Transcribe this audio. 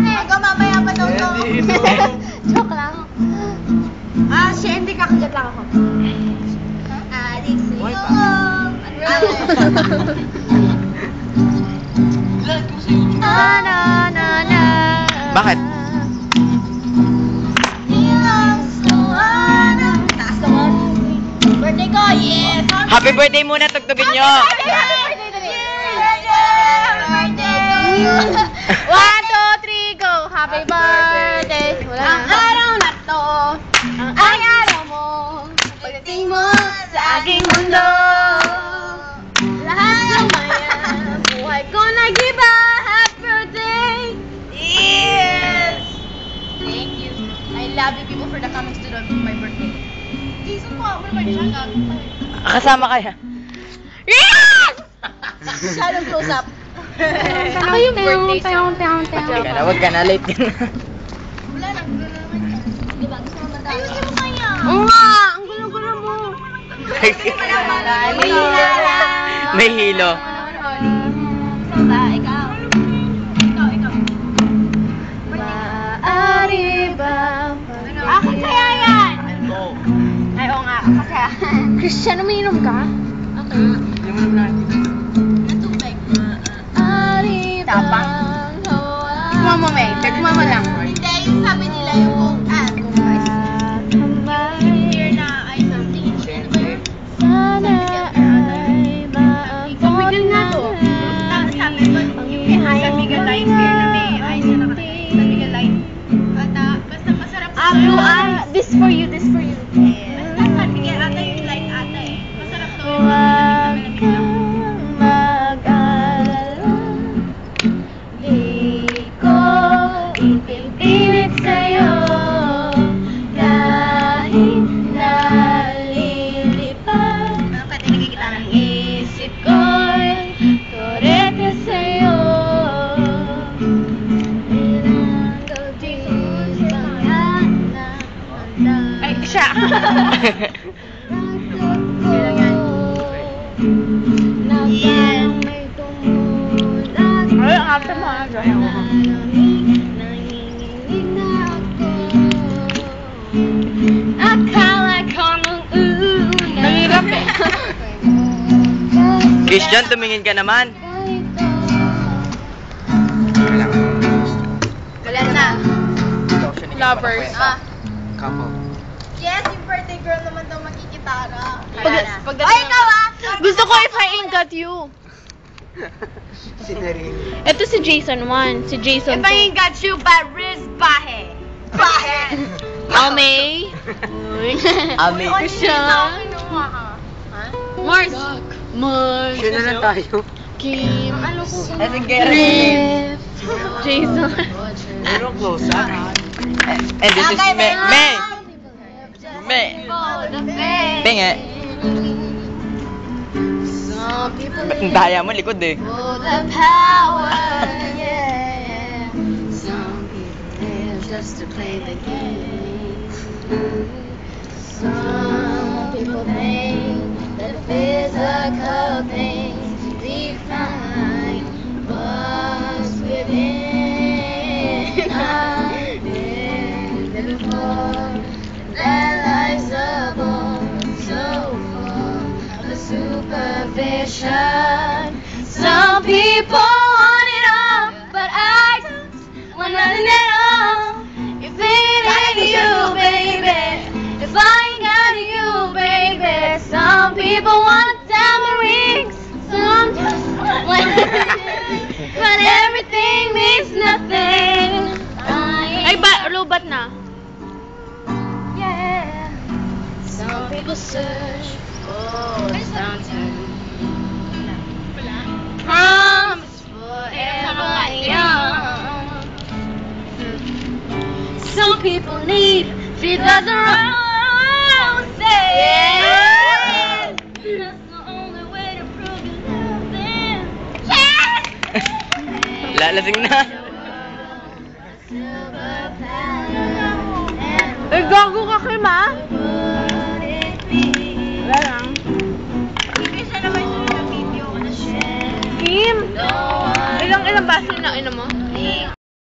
Hanggang mamaya pa daw to. Joke lang. Si Andy, kakagat lang ako. Adik sa'yo. Bakit? Birthday ko, yes! Happy birthday muna, tugtugin nyo! Happy birthday! 1, 2, 3, go! Happy birthday! Wala Ang na. araw na to, ang araw mo, pagdating mo sa aking mundo. Lahat ng maya, buhay ko nag-iba. Happy birthday! Yes! Thank you. I love you people for the coming to my birthday. Jason po, ako naman siya gagawin. Kasama kaya? Shadow close up. Ako yung birthday song. Huwag ka na, late ka na. Wala na, gulo naman yan. Diba, gusto mo ba tayo? Ayusin mo kaya. Oo nga! Ang gulo-gulo mo! May hilo. Saan ba? Ikaw. Ikaw. Maaari ba? Ako kaya yan! Ay, oo nga. Ako kaya. Christian, umiinom ka? Okay. Na tubig. Tapang. Mama May. Mama lang. Hindi, yung sabi nila yung kung year na ay something. Sana ay Pamigil nga to. Tapos sabi mo, yung sa Miguel Light beer na may ice na nakatayin. Sa Miguel Light. At basta masarap sa Blue eyes. This for you, this for you. Basta Miguel ata yung light ata eh. Masarap to. Huwag kang mag-alala. Di ko ipipilit sa'yo. Kahit nalilipad Ano ka tinagigita ang isip ko'y torete sa'yo. Ilang gabi na Ay, siya. Yes. Ay, ang after mo, akala ko nung una. Nangirap eh. Christian, tumingin ka naman. Wala na. Lovers. Couple. Yes, yung birthday girl naman daw magkikitara. Pagdating Ay, ikaw ah! Gusto ko if I ain't got you. Ito si Jason 1, si Jason If I ain't got you, but Riz Bahe. Bahe! Ame. Ami. Christian. Mars. Mars. Siya na lang tayo. Kim. Ano Riff. Jason. Pero close up. And this is Me. Pinge. Some people Ang daya mo, likod eh. for the power, yeah. Some people live just to play the game. Some people think that physical things define what's within. I've been there before. That life's a bore, so full of supervision. Some people want it all, but I don't want nothing at all. If it ain't you, baby, if I ain't got you, baby. Some people want diamond rings, some just want but everything means nothing. Ay, lubat na. Yeah. Some people search for something. Promise forever young. Some people need feet of their own. Yeah. That's the only way to prove you love them. Yeah. Lalasing na. Eh, gago ka, Kim, ah? Wala lang. Isa naman yung video ko na share. Kim! Ilang baso na inom mo?